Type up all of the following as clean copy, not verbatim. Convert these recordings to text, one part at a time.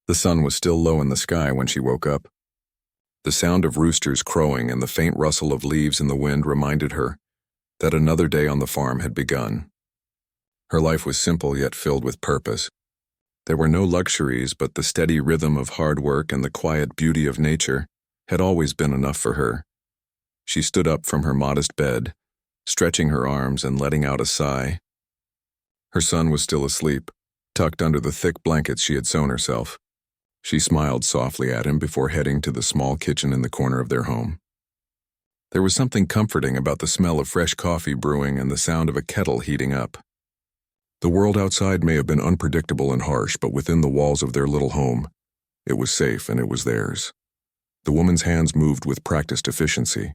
The sun was still low in the sky when she woke up. The sound of roosters crowing and the faint rustle of leaves in the wind reminded her that another day on the farm had begun. Her life was simple yet filled with purpose. There were no luxuries, but the steady rhythm of hard work and the quiet beauty of nature had always been enough for her. She stood up from her modest bed, stretching her arms and letting out a sigh. Her son was still asleep, tucked under the thick blankets she had sewn herself. She smiled softly at him before heading to the small kitchen in the corner of their home. There was something comforting about the smell of fresh coffee brewing and the sound of a kettle heating up. The world outside may have been unpredictable and harsh, but within the walls of their little home, it was safe and it was theirs. The woman's hands moved with practiced efficiency.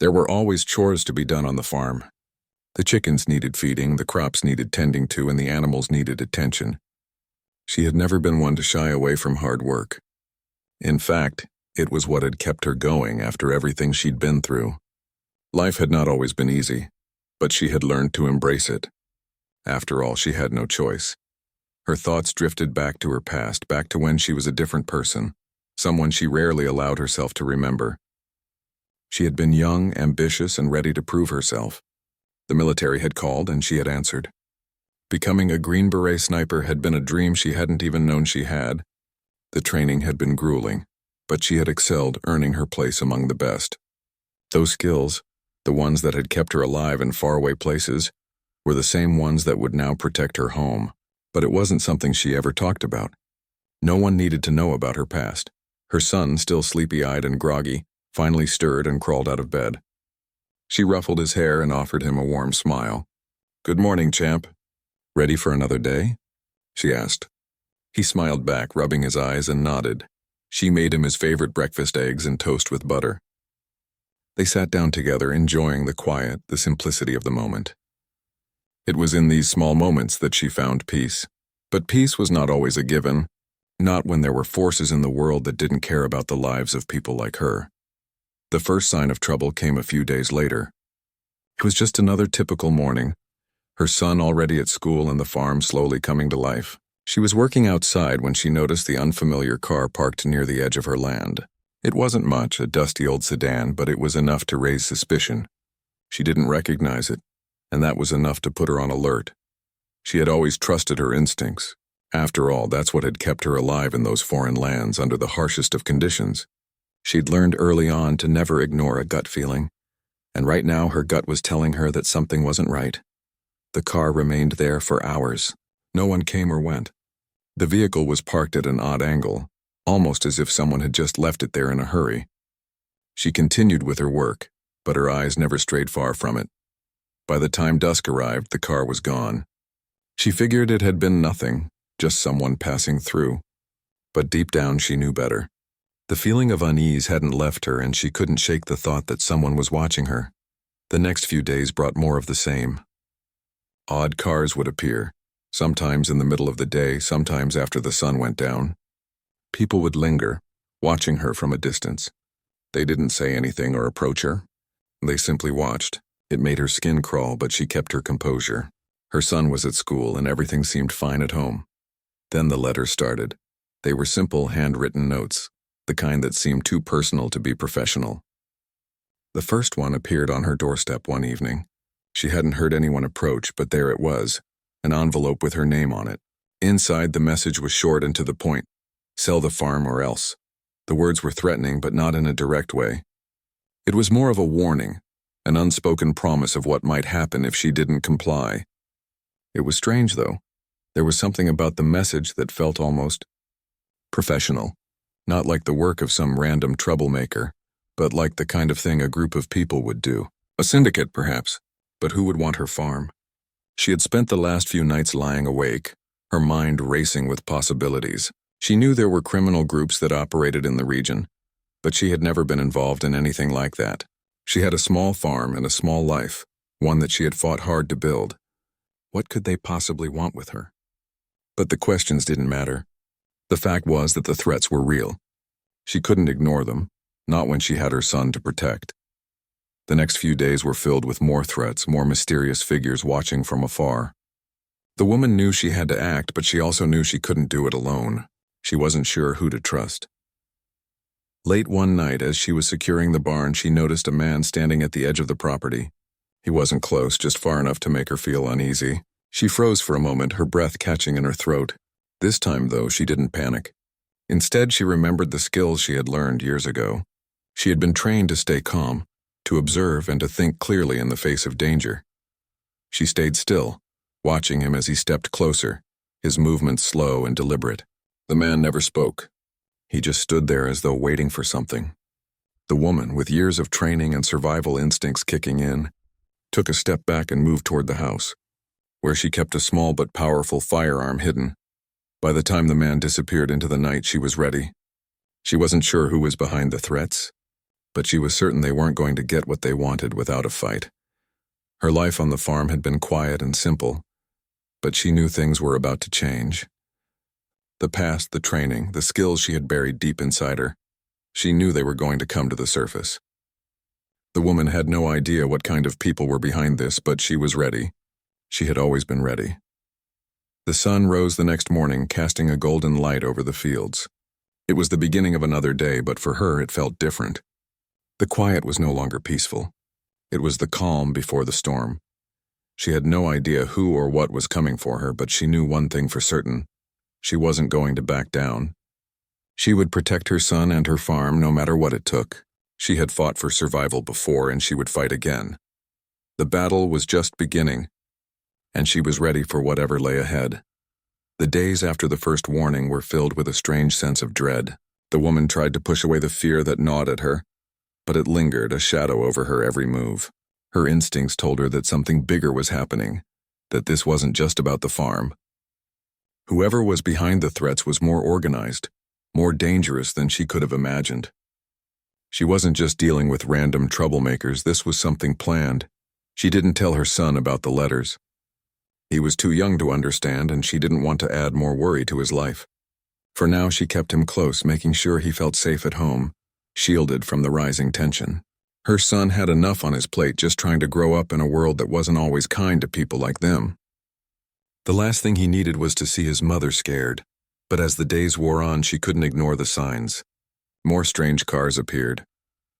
There were always chores to be done on the farm. The chickens needed feeding, the crops needed tending to, and the animals needed attention. She had never been one to shy away from hard work. In fact, it was what had kept her going after everything she'd been through. Life had not always been easy, but she had learned to embrace it. After all, she had no choice. Her thoughts drifted back to her past, back to when she was a different person, someone she rarely allowed herself to remember. She had been young, ambitious, and ready to prove herself. The military had called, and she had answered. Becoming a Green Beret sniper had been a dream she hadn't even known she had. The training had been grueling, but she had excelled, earning her place among the best. Those skills, the ones that had kept her alive in faraway places, were the same ones that would now protect her home, but it wasn't something she ever talked about. No one needed to know about her past. Her son, still sleepy-eyed and groggy, finally stirred and crawled out of bed. She ruffled his hair and offered him a warm smile. "Good morning, champ. Ready for another day?" she asked. He smiled back, rubbing his eyes, and nodded. She made him his favorite breakfast, eggs and toast with butter. They sat down together, enjoying the quiet, the simplicity of the moment. It was in these small moments that she found peace. But peace was not always a given, not when there were forces in the world that didn't care about the lives of people like her. The first sign of trouble came a few days later. It was just another typical morning, her son already at school and the farm slowly coming to life. She was working outside when she noticed the unfamiliar car parked near the edge of her land. It wasn't much, a dusty old sedan, but it was enough to raise suspicion. She didn't recognize it, and that was enough to put her on alert. She had always trusted her instincts. After all, that's what had kept her alive in those foreign lands under the harshest of conditions. She'd learned early on to never ignore a gut feeling, and right now her gut was telling her that something wasn't right. The car remained there for hours. No one came or went. The vehicle was parked at an odd angle, almost as if someone had just left it there in a hurry. She continued with her work, but her eyes never strayed far from it. By the time dusk arrived, the car was gone. She figured it had been nothing, just someone passing through. But deep down she knew better. The feeling of unease hadn't left her, and she couldn't shake the thought that someone was watching her. The next few days brought more of the same. Odd cars would appear, sometimes in the middle of the day, sometimes after the sun went down. People would linger, watching her from a distance. They didn't say anything or approach her. They simply watched. It made her skin crawl, but she kept her composure. Her son was at school, and everything seemed fine at home. Then the letters started. They were simple, handwritten notes, the kind that seemed too personal to be professional. The first one appeared on her doorstep one evening. She hadn't heard anyone approach, but there it was, an envelope with her name on it. Inside, the message was short and to the point. "Sell the farm or else." The words were threatening, but not in a direct way. It was more of a warning, an unspoken promise of what might happen if she didn't comply. It was strange, though. There was something about the message that felt almost professional, not like the work of some random troublemaker, but like the kind of thing a group of people would do. A syndicate, perhaps, but who would want her farm? She had spent the last few nights lying awake, her mind racing with possibilities. She knew there were criminal groups that operated in the region, but she had never been involved in anything like that. She had a small farm and a small life, one that she had fought hard to build. What could they possibly want with her? But the questions didn't matter. The fact was that the threats were real. She couldn't ignore them, not when she had her son to protect. The next few days were filled with more threats, more mysterious figures watching from afar. The woman knew she had to act, but she also knew she couldn't do it alone. She wasn't sure who to trust. Late one night, as she was securing the barn, she noticed a man standing at the edge of the property. He wasn't close, just far enough to make her feel uneasy. She froze for a moment, her breath catching in her throat. This time, though, she didn't panic. Instead, she remembered the skills she had learned years ago. She had been trained to stay calm, to observe and to think clearly in the face of danger. She stayed still, watching him as he stepped closer, his movements slow and deliberate. The man never spoke. He just stood there as though waiting for something. The woman, with years of training and survival instincts kicking in, took a step back and moved toward the house, where she kept a small but powerful firearm hidden. By the time the man disappeared into the night, she was ready. She wasn't sure who was behind the threats, but she was certain they weren't going to get what they wanted without a fight. Her life on the farm had been quiet and simple, but she knew things were about to change. The past, the training, the skills she had buried deep inside her, she knew they were going to come to the surface. The woman had no idea what kind of people were behind this, but she was ready. She had always been ready. The sun rose the next morning, casting a golden light over the fields. It was the beginning of another day, but for her it felt different. The quiet was no longer peaceful. It was the calm before the storm. She had no idea who or what was coming for her, but she knew one thing for certain. She wasn't going to back down. She would protect her son and her farm no matter what it took. She had fought for survival before, and she would fight again. The battle was just beginning, and she was ready for whatever lay ahead. The days after the first warning were filled with a strange sense of dread. The woman tried to push away the fear that gnawed at her, but it lingered, a shadow over her every move. Her instincts told her that something bigger was happening, that this wasn't just about the farm. Whoever was behind the threats was more organized, more dangerous than she could have imagined. She wasn't just dealing with random troublemakers, this was something planned. She didn't tell her son about the letters. He was too young to understand, and she didn't want to add more worry to his life. For now, she kept him close, making sure he felt safe at home, shielded from the rising tension. Her son had enough on his plate just trying to grow up in a world that wasn't always kind to people like them. The last thing he needed was to see his mother scared, but as the days wore on, she couldn't ignore the signs. More strange cars appeared,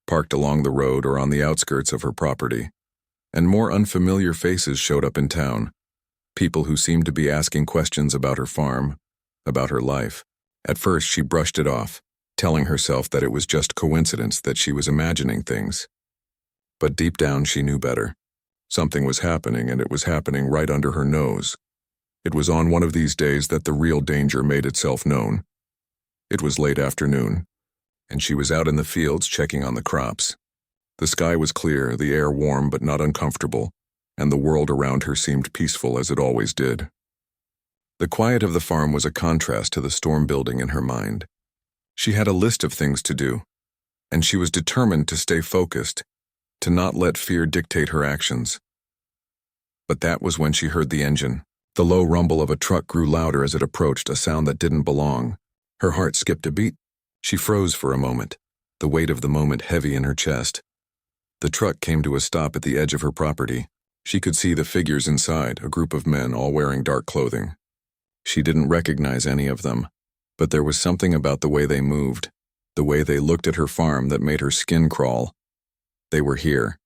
parked along the road or on the outskirts of her property, and more unfamiliar faces showed up in town. People who seemed to be asking questions about her farm, about her life. At first, she brushed it off, telling herself that it was just coincidence, that she was imagining things. But deep down, she knew better. Something was happening, and it was happening right under her nose. It was on one of these days that the real danger made itself known. It was late afternoon, and she was out in the fields checking on the crops. The sky was clear, the air warm but not uncomfortable, and the world around her seemed peaceful as it always did. The quiet of the farm was a contrast to the storm building in her mind. She had a list of things to do, and she was determined to stay focused, to not let fear dictate her actions. But that was when she heard the engine. The low rumble of a truck grew louder as it approached, a sound that didn't belong. Her heart skipped a beat. She froze for a moment, the weight of the moment heavy in her chest. The truck came to a stop at the edge of her property. She could see the figures inside, a group of men all wearing dark clothing. She didn't recognize any of them, but there was something about the way they moved, the way they looked at her farm, that made her skin crawl. They were here.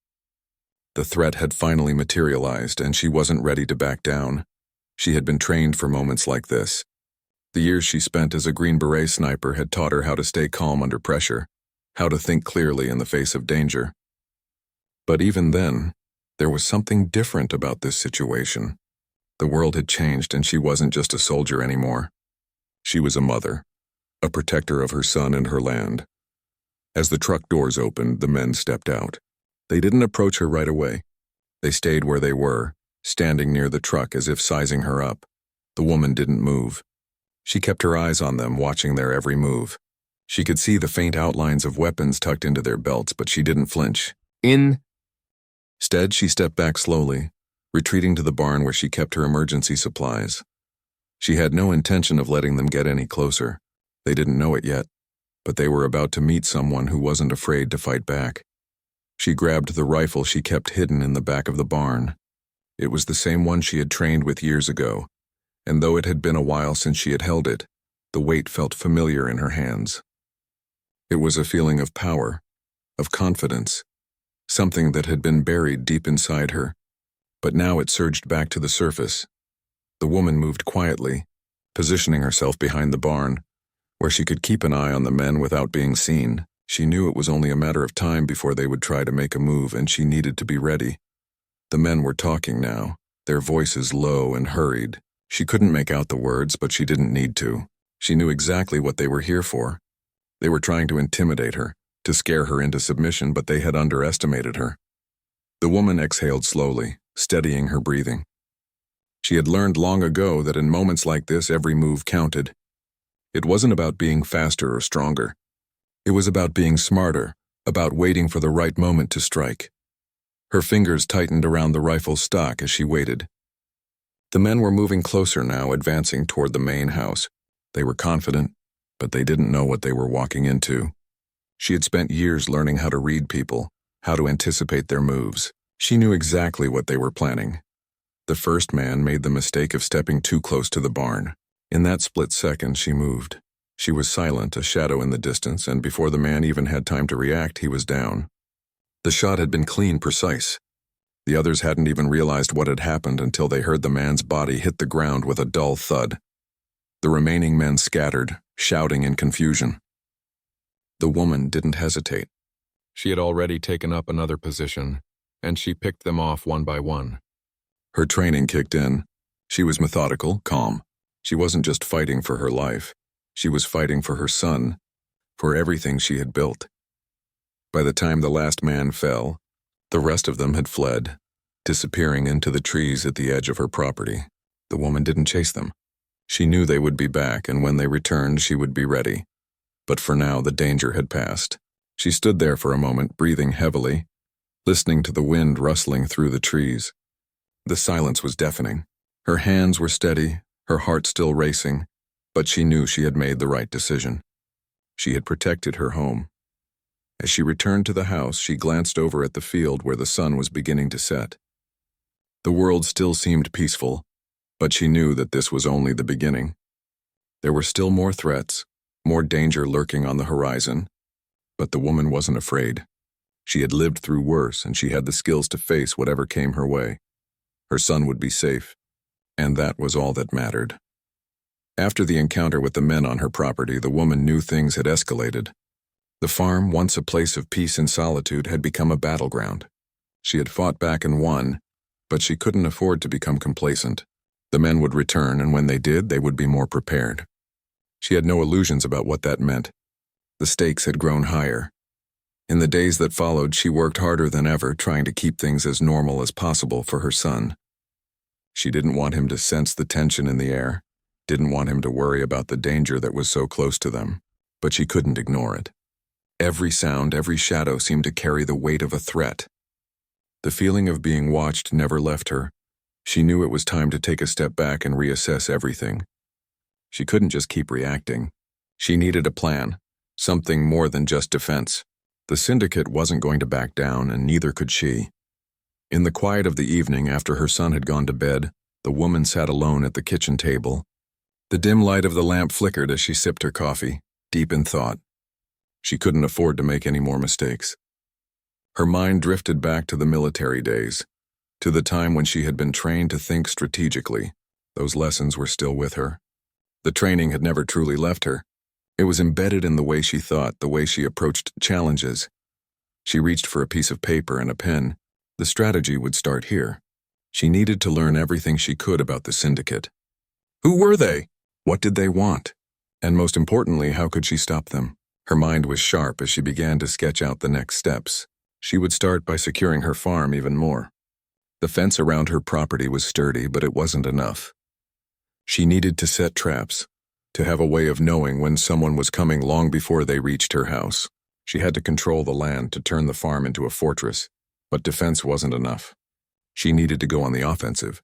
The threat had finally materialized, and she wasn't ready to back down. She had been trained for moments like this. The years she spent as a Green Beret sniper had taught her how to stay calm under pressure, how to think clearly in the face of danger. But even then, there was something different about this situation. The world had changed, and she wasn't just a soldier anymore. She was a mother, a protector of her son and her land. As the truck doors opened, the men stepped out. They didn't approach her right away. They stayed where they were, standing near the truck as if sizing her up. The woman didn't move. She kept her eyes on them, watching their every move. She could see the faint outlines of weapons tucked into their belts, but she didn't flinch. Instead, she stepped back slowly, retreating to the barn where she kept her emergency supplies. She had no intention of letting them get any closer. They didn't know it yet, but they were about to meet someone who wasn't afraid to fight back. She grabbed the rifle she kept hidden in the back of the barn. It was the same one she had trained with years ago, and though it had been a while since she had held it, The weight felt familiar in her hands. It was a feeling of power, of confidence, something that had been buried deep inside her, but now it surged back to the surface. The woman moved quietly, positioning herself behind the barn, where she could keep an eye on the men without being seen. She knew it was only a matter of time before they would try to make a move, and she needed to be ready. The men were talking now, their voices low and hurried. She couldn't make out the words, but she didn't need to. She knew exactly what they were here for. They were trying to intimidate her, to scare her into submission, but they had underestimated her. The woman exhaled slowly, steadying her breathing. She had learned long ago that in moments like this, every move counted. It wasn't about being faster or stronger. It was about being smarter, about waiting for the right moment to strike. Her fingers tightened around the rifle stock as she waited. The men were moving closer now, advancing toward the main house. They were confident, but they didn't know what they were walking into. She had spent years learning how to read people, how to anticipate their moves. She knew exactly what they were planning. The first man made the mistake of stepping too close to the barn. In that split second, she moved. She was silent, a shadow in the distance, and before the man even had time to react, he was down. The shot had been clean, precise. The others hadn't even realized what had happened until they heard the man's body hit the ground with a dull thud. The remaining men scattered, shouting in confusion. The woman didn't hesitate. She had already taken up another position, and she picked them off one by one. Her training kicked in. She was methodical, calm. She wasn't just fighting for her life. She was fighting for her son, for everything she had built. By the time the last man fell, the rest of them had fled, disappearing into the trees at the edge of her property. The woman didn't chase them. She knew they would be back, and when they returned, she would be ready. But for now, the danger had passed. She stood there for a moment, breathing heavily, listening to the wind rustling through the trees. The silence was deafening. Her hands were steady, her heart still racing, but she knew she had made the right decision. She had protected her home. As she returned to the house, she glanced over at the field where the sun was beginning to set. The world still seemed peaceful, but she knew that this was only the beginning. There were still more threats, more danger lurking on the horizon, but the woman wasn't afraid. She had lived through worse, and she had the skills to face whatever came her way. Her son would be safe, and that was all that mattered. After the encounter with the men on her property, the woman knew things had escalated. The farm, once a place of peace and solitude, had become a battleground. She had fought back and won, but she couldn't afford to become complacent. The men would return, and when they did, they would be more prepared. She had no illusions about what that meant. The stakes had grown higher. In the days that followed, she worked harder than ever, trying to keep things as normal as possible for her son. She didn't want him to sense the tension in the air, didn't want him to worry about the danger that was so close to them, but she couldn't ignore it. Every sound, every shadow seemed to carry the weight of a threat. The feeling of being watched never left her. She knew it was time to take a step back and reassess everything. She couldn't just keep reacting. She needed a plan, something more than just defense. The Syndicate wasn't going to back down, and neither could she. In the quiet of the evening, after her son had gone to bed, the woman sat alone at the kitchen table. The dim light of the lamp flickered as she sipped her coffee, deep in thought. She couldn't afford to make any more mistakes. Her mind drifted back to the military days, to the time when she had been trained to think strategically. Those lessons were still with her. The training had never truly left her. It was embedded in the way she thought, the way she approached challenges. She reached for a piece of paper and a pen. The strategy would start here. She needed to learn everything she could about the Syndicate. Who were they? What did they want? And most importantly, how could she stop them? Her mind was sharp as she began to sketch out the next steps. She would start by securing her farm even more. The fence around her property was sturdy, but it wasn't enough. She needed to set traps, to have a way of knowing when someone was coming long before they reached her house. She had to control the land to turn the farm into a fortress, but defense wasn't enough. She needed to go on the offensive.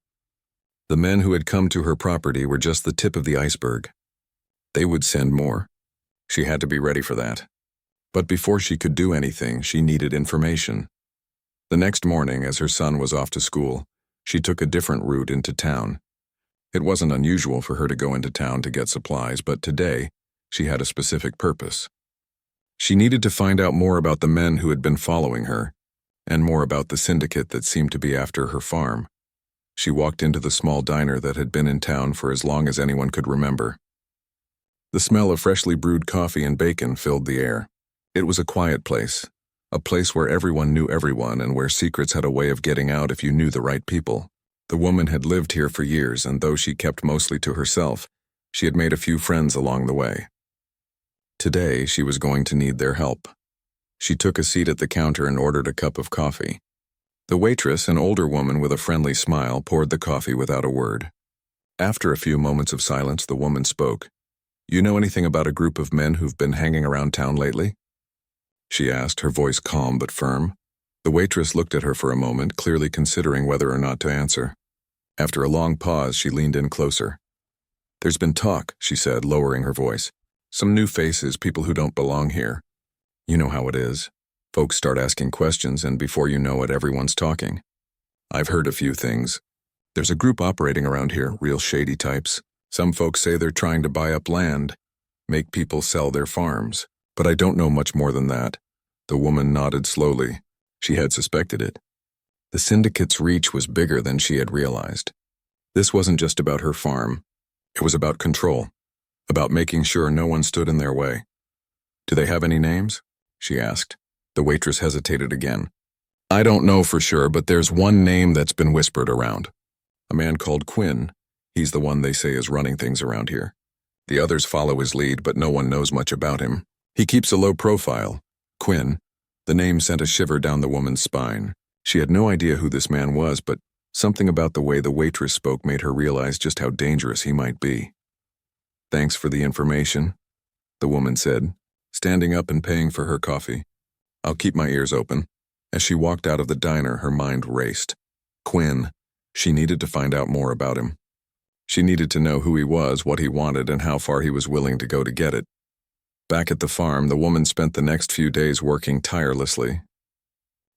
The men who had come to her property were just the tip of the iceberg. They would send more. She had to be ready for that. But before she could do anything, she needed information. The next morning, as her son was off to school, she took a different route into town. It wasn't unusual for her to go into town to get supplies, but today, she had a specific purpose. She needed to find out more about the men who had been following her, and more about the syndicate that seemed to be after her farm. She walked into the small diner that had been in town for as long as anyone could remember. The smell of freshly brewed coffee and bacon filled the air. It was a quiet place, a place where everyone knew everyone and where secrets had a way of getting out if you knew the right people. The woman had lived here for years, and though she kept mostly to herself, she had made a few friends along the way. Today, she was going to need their help. She took a seat at the counter and ordered a cup of coffee. The waitress, an older woman with a friendly smile, poured the coffee without a word. After a few moments of silence, the woman spoke. "You know anything about a group of men who've been hanging around town lately?" she asked, her voice calm but firm. The waitress looked at her for a moment, clearly considering whether or not to answer. After a long pause, she leaned in closer. "There's been talk," she said, lowering her voice. "Some new faces, people who don't belong here. You know how it is. Folks start asking questions, and before you know it, everyone's talking. I've heard a few things. There's a group operating around here, real shady types. Some folks say they're trying to buy up land, make people sell their farms. But I don't know much more than that." The woman nodded slowly. She had suspected it. The syndicate's reach was bigger than she had realized. This wasn't just about her farm. It was about control, about making sure no one stood in their way. "Do they have any names?" she asked. The waitress hesitated again. "I don't know for sure, but there's one name that's been whispered around. A man called Quinn. He's the one they say is running things around here. The others follow his lead, but no one knows much about him. He keeps a low profile. Quinn." The name sent a shiver down the woman's spine. She had no idea who this man was, but something about the way the waitress spoke made her realize just how dangerous he might be. "Thanks for the information," the woman said, standing up and paying for her coffee. "I'll keep my ears open." As she walked out of the diner, her mind raced. Quinn. She needed to find out more about him. She needed to know who he was, what he wanted, and how far he was willing to go to get it. Back at the farm, the woman spent the next few days working tirelessly.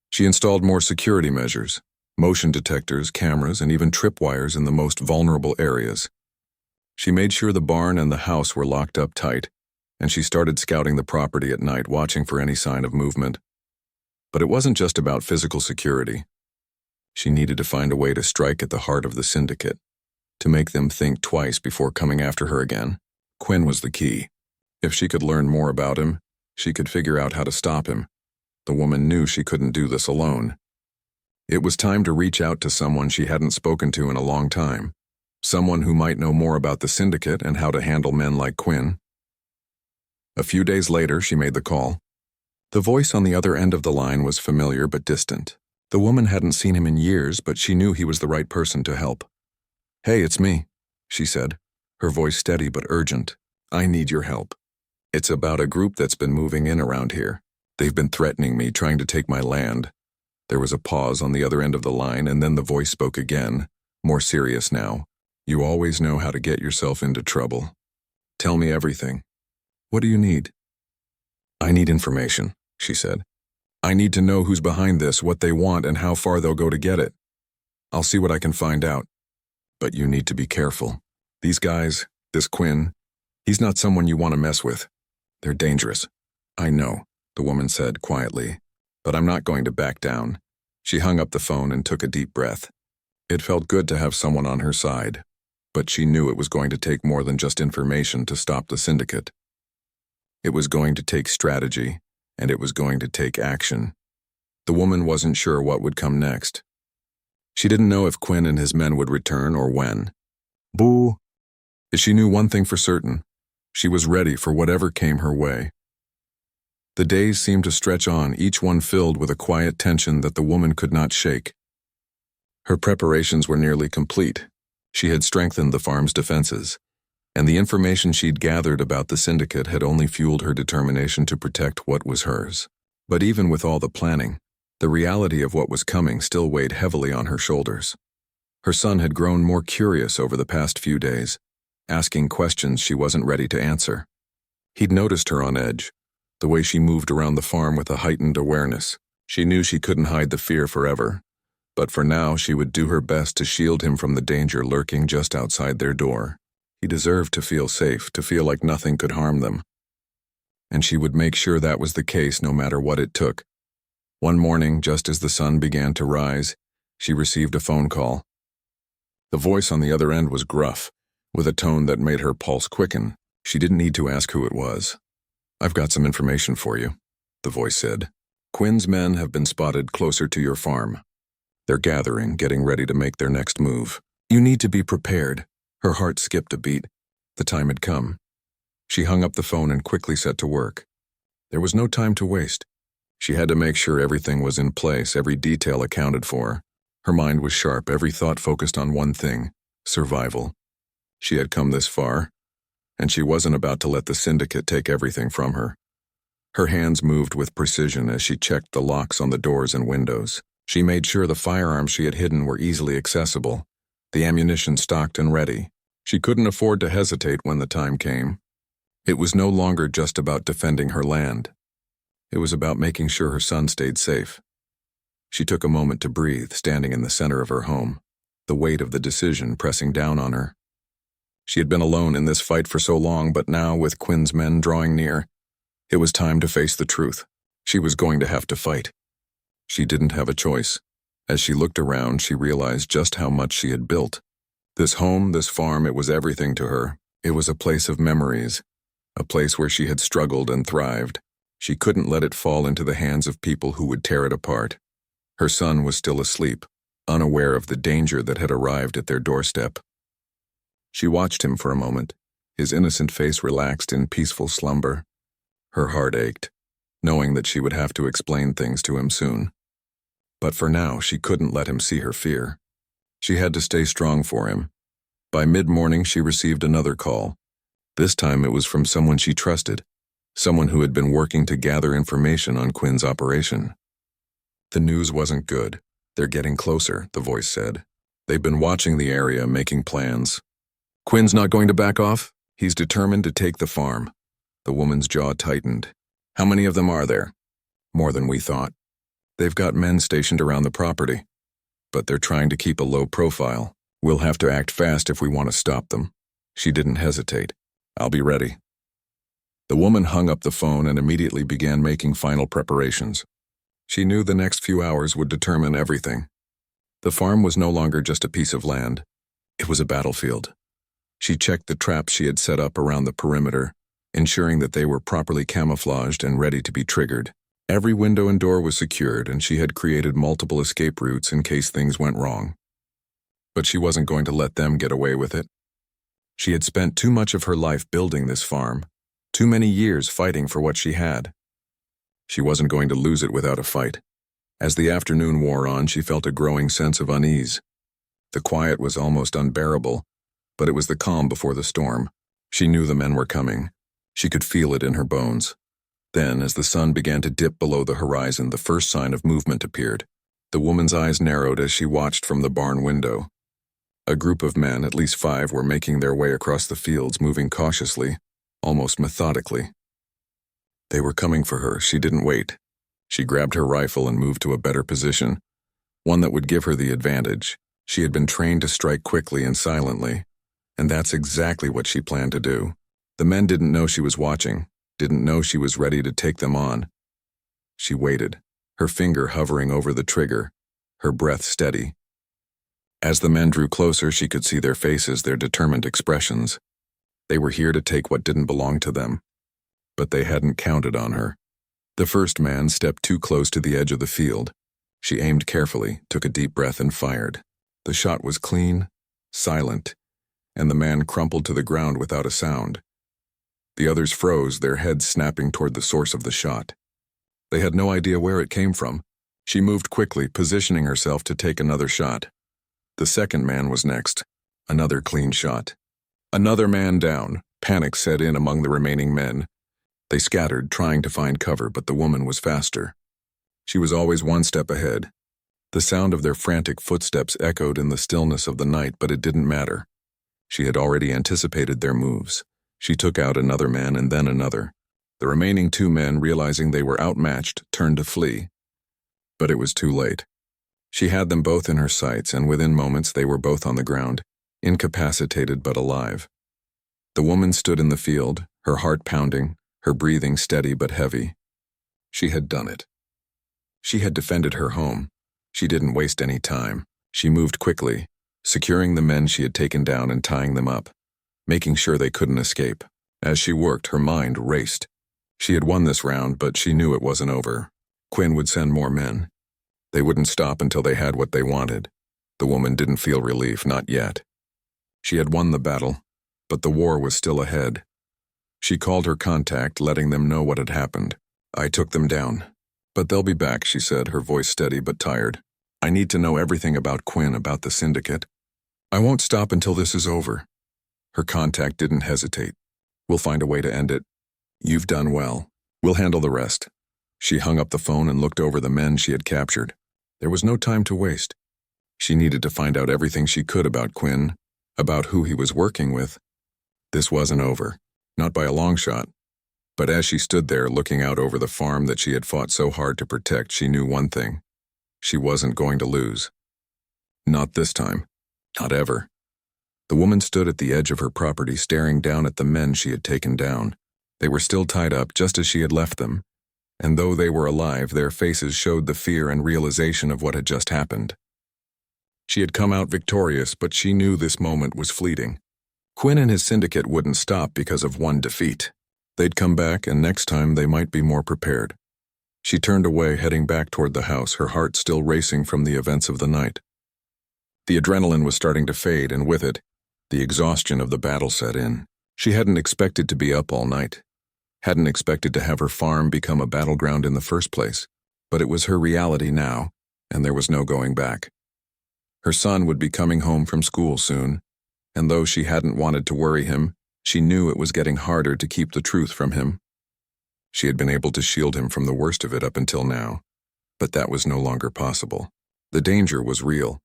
She installed more security measures, motion detectors, cameras, and even tripwires in the most vulnerable areas. She made sure the barn and the house were locked up tight, and she started scouting the property at night, watching for any sign of movement. But it wasn't just about physical security. She needed to find a way to strike at the heart of the syndicate, to make them think twice before coming after her again. Quinn was the key. If she could learn more about him, she could figure out how to stop him. The woman knew she couldn't do this alone. It was time to reach out to someone she hadn't spoken to in a long time, someone who might know more about the syndicate and how to handle men like Quinn. A few days later, she made the call. The voice on the other end of the line was familiar but distant. The woman hadn't seen him in years, but she knew he was the right person to help. "Hey, it's me," she said, her voice steady but urgent. "I need your help. It's about a group that's been moving in around here. They've been threatening me, trying to take my land." There was a pause on the other end of the line, and then the voice spoke again, more serious now. "You always know how to get yourself into trouble. Tell me everything. What do you need?" "I need information," she said. "I need to know who's behind this, what they want, and how far they'll go to get it. I'll see what I can find out. But you need to be careful. These guys, this Quinn, he's not someone you want to mess with. They're dangerous." "I know," the woman said quietly, "but I'm not going to back down." She hung up the phone and took a deep breath. It felt good to have someone on her side, but she knew it was going to take more than just information to stop the syndicate. It was going to take strategy, and it was going to take action. The woman wasn't sure what would come next. She didn't know if Quinn and his men would return or when. Boo! She knew one thing for certain. She was ready for whatever came her way. The days seemed to stretch on, each one filled with a quiet tension that the woman could not shake. Her preparations were nearly complete. She had strengthened the farm's defenses, and the information she'd gathered about the syndicate had only fueled her determination to protect what was hers. But even with all the planning, the reality of what was coming still weighed heavily on her shoulders. Her son had grown more curious over the past few days, asking questions she wasn't ready to answer. He'd noticed her on edge, the way she moved around the farm with a heightened awareness. She knew she couldn't hide the fear forever, But for now, she would do her best to shield him from the danger lurking just outside their door. He deserved to feel safe, to feel like nothing could harm them. And she would make sure that was the case no matter what it took. One morning, just as the sun began to rise, she received a phone call. The voice on the other end was gruff, with a tone that made her pulse quicken. She didn't need to ask who it was. "I've got some information for you," the voice said. "Quinn's men have been spotted closer to your farm. They're gathering, getting ready to make their next move. You need to be prepared." Her heart skipped a beat. The time had come. She hung up the phone and quickly set to work. There was no time to waste. She had to make sure everything was in place, every detail accounted for. Her mind was sharp, every thought focused on one thing: survival. She had come this far, and she wasn't about to let the Syndicate take everything from her. Her hands moved with precision as she checked the locks on the doors and windows. She made sure the firearms she had hidden were easily accessible, the ammunition stocked and ready. She couldn't afford to hesitate when the time came. It was no longer just about defending her land. It was about making sure her son stayed safe. She took a moment to breathe, standing in the center of her home, the weight of the decision pressing down on her. She had been alone in this fight for so long, but now, with Quinn's men drawing near, it was time to face the truth. She was going to have to fight. She didn't have a choice. As she looked around, she realized just how much she had built. This home, this farm, it was everything to her. It was a place of memories, a place where she had struggled and thrived. She couldn't let it fall into the hands of people who would tear it apart. Her son was still asleep, unaware of the danger that had arrived at their doorstep. She watched him for a moment, his innocent face relaxed in peaceful slumber. Her heart ached, knowing that she would have to explain things to him soon. But for now, she couldn't let him see her fear. She had to stay strong for him. By mid-morning, she received another call. This time it was from someone she trusted, someone who had been working to gather information on Quinn's operation. The news wasn't good. "They're getting closer," the voice said. "They've been watching the area, making plans. Quinn's not going to back off. He's determined to take the farm." The woman's jaw tightened. "How many of them are there?" "More than we thought. They've got men stationed around the property, but they're trying to keep a low profile. We'll have to act fast if we want to stop them." She didn't hesitate. "I'll be ready." The woman hung up the phone and immediately began making final preparations. She knew the next few hours would determine everything. The farm was no longer just a piece of land. It was a battlefield. She checked the traps she had set up around the perimeter, ensuring that they were properly camouflaged and ready to be triggered. Every window and door was secured, and she had created multiple escape routes in case things went wrong. But she wasn't going to let them get away with it. She had spent too much of her life building this farm, too many years fighting for what she had. She wasn't going to lose it without a fight. As the afternoon wore on, she felt a growing sense of unease. The quiet was almost unbearable, but it was the calm before the storm. She knew the men were coming. She could feel it in her bones. Then, as the sun began to dip below the horizon, the first sign of movement appeared. The woman's eyes narrowed as she watched from the barn window. A group of men, at least 5, were making their way across the fields, moving cautiously, almost methodically. They were coming for her. She didn't wait. She grabbed her rifle and moved to a better position, one that would give her the advantage. She had been trained to strike quickly and silently, and that's exactly what she planned to do. The men didn't know she was watching, didn't know she was ready to take them on. She waited, her finger hovering over the trigger, her breath steady. As the men drew closer, she could see their faces, their determined expressions. They were here to take what didn't belong to them. But they hadn't counted on her. The first man stepped too close to the edge of the field. She aimed carefully, took a deep breath, and fired. The shot was clean, silent, and the man crumpled to the ground without a sound. The others froze, their heads snapping toward the source of the shot. They had no idea where it came from. She moved quickly, positioning herself to take another shot. The second man was next. Another clean shot. Another man down. Panic set in among the remaining men. They scattered, trying to find cover, but the woman was faster. She was always one step ahead. The sound of their frantic footsteps echoed in the stillness of the night, but it didn't matter. She had already anticipated their moves. She took out another man and then another. The remaining 2 men, realizing they were outmatched, turned to flee. But it was too late. She had them both in her sights, and within moments they were both on the ground, incapacitated but alive. The woman stood in the field, her heart pounding, her breathing steady but heavy. She had done it. She had defended her home. She didn't waste any time. She moved quickly, securing the men she had taken down and tying them up, making sure they couldn't escape. As she worked, her mind raced. She had won this round, but she knew it wasn't over. Quinn would send more men. They wouldn't stop until they had what they wanted. The woman didn't feel relief, not yet. She had won the battle, but the war was still ahead. She called her contact, letting them know what had happened. I took them down. But they'll be back, she said, her voice steady but tired. I need to know everything about Quinn, about the Syndicate. I won't stop until this is over. Her contact didn't hesitate. We'll find a way to end it. You've done well. We'll handle the rest. She hung up the phone and looked over the men she had captured. There was no time to waste. She needed to find out everything she could about Quinn, about who he was working with. This wasn't over, not by a long shot. But as she stood there looking out over the farm that she had fought so hard to protect, she knew one thing. She wasn't going to lose. Not this time. Not ever. The woman stood at the edge of her property, staring down at the men she had taken down. They were still tied up just as she had left them, and though they were alive, their faces showed the fear and realization of what had just happened. She had come out victorious, but she knew this moment was fleeting. Quinn and his syndicate wouldn't stop because of one defeat. They'd come back, and next time they might be more prepared. She turned away, heading back toward the house, her heart still racing from the events of the night. The adrenaline was starting to fade, and with it, the exhaustion of the battle set in. She hadn't expected to be up all night, hadn't expected to have her farm become a battleground in the first place, but it was her reality now, and there was no going back. Her son would be coming home from school soon, and though she hadn't wanted to worry him, she knew it was getting harder to keep the truth from him. She had been able to shield him from the worst of it up until now, but that was no longer possible. The danger was real,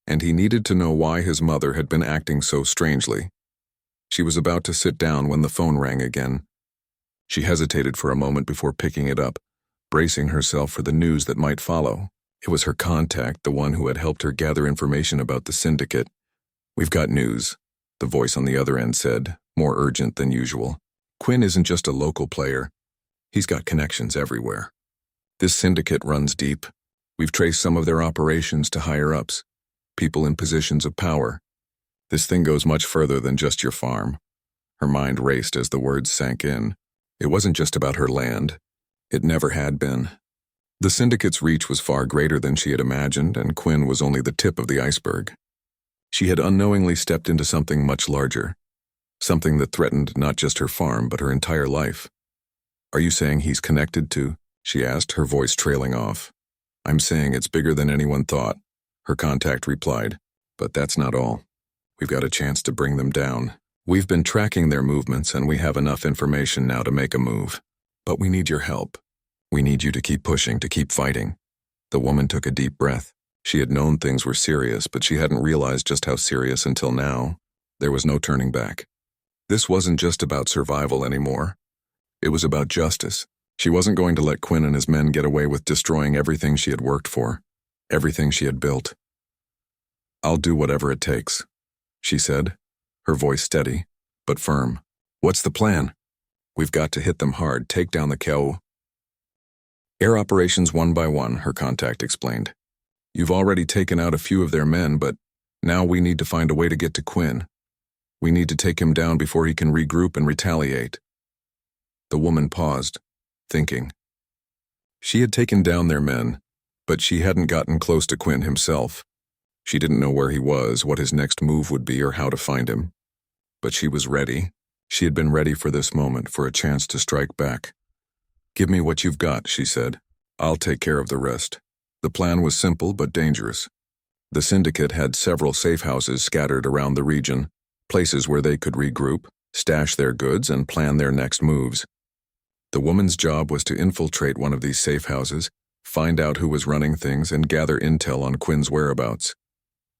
and he needed to know why his mother had been acting so strangely. She was about to sit down when the phone rang again. She hesitated for a moment before picking it up, bracing herself for the news that might follow. It was her contact, the one who had helped her gather information about the Syndicate. "We've got news," the voice on the other end said, more urgent than usual. "Quinn isn't just a local player. He's got connections everywhere. This Syndicate runs deep. We've traced some of their operations to higher-ups, people in positions of power. This thing goes much further than just your farm." Her mind raced as the words sank in. It wasn't just about her land. It never had been. The Syndicate's reach was far greater than she had imagined, and Quinn was only the tip of the iceberg. She had unknowingly stepped into something much larger, something that threatened not just her farm, but her entire life. "Are you saying he's connected to?" she asked, her voice trailing off. "I'm saying it's bigger than anyone thought," her contact replied. "But that's not all. We've got a chance to bring them down. We've been tracking their movements, and we have enough information now to make a move. But we need your help. We need you to keep pushing, to keep fighting." The woman took a deep breath. She had known things were serious, but she hadn't realized just how serious until now. There was no turning back. This wasn't just about survival anymore. It was about justice. She wasn't going to let Quinn and his men get away with destroying everything she had worked for, everything she had built. "I'll do whatever it takes," she said, her voice steady, but firm. "What's the plan?" "We've got to hit them hard, take down the KO." "Air operations one by one," her contact explained. "You've already taken out a few of their men, but now we need to find a way to get to Quinn. We need to take him down before he can regroup and retaliate." The woman paused, thinking. She had taken down their men, but she hadn't gotten close to Quinn himself. She didn't know where he was, what his next move would be, or how to find him. But she was ready. She had been ready for this moment, for a chance to strike back. "Give me what you've got," she said. "I'll take care of the rest." The plan was simple but dangerous. The Syndicate had several safe houses scattered around the region, places where they could regroup, stash their goods, and plan their next moves. The woman's job was to infiltrate one of these safe houses, find out who was running things, and gather intel on Quinn's whereabouts.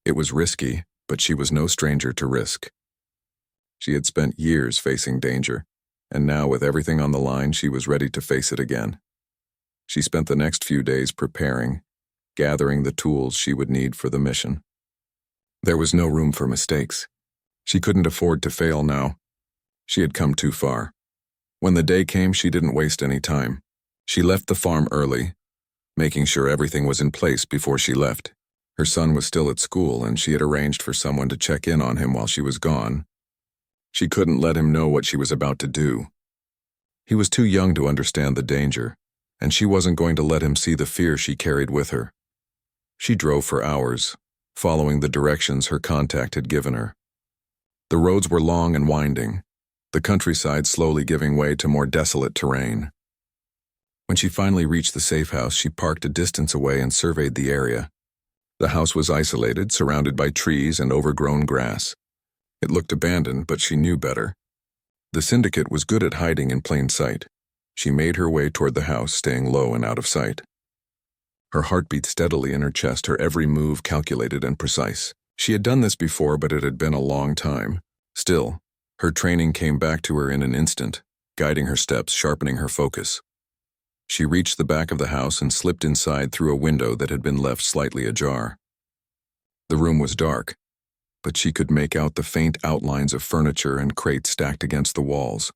It was risky, but she was no stranger to risk. She had spent years facing danger, and now with everything on the line, she was ready to face it again. She spent the next few days preparing, gathering the tools she would need for the mission. There was no room for mistakes. She couldn't afford to fail now. She had come too far. When the day came, she didn't waste any time. She left the farm early, making sure everything was in place before she left. Her son was still at school, and she had arranged for someone to check in on him while she was gone. She couldn't let him know what she was about to do. He was too young to understand the danger, and she wasn't going to let him see the fear she carried with her. She drove for hours, following the directions her contact had given her. The roads were long and winding, the countryside slowly giving way to more desolate terrain. When she finally reached the safe house, she parked a distance away and surveyed the area. The house was isolated, surrounded by trees and overgrown grass. It looked abandoned, but she knew better. The Syndicate was good at hiding in plain sight. She made her way toward the house, staying low and out of sight. Her heart beat steadily in her chest, her every move calculated and precise. She had done this before, but it had been a long time. Still, her training came back to her in an instant, guiding her steps, sharpening her focus. She reached the back of the house and slipped inside through a window that had been left slightly ajar. The room was dark, but she could make out the faint outlines of furniture and crates stacked against the walls.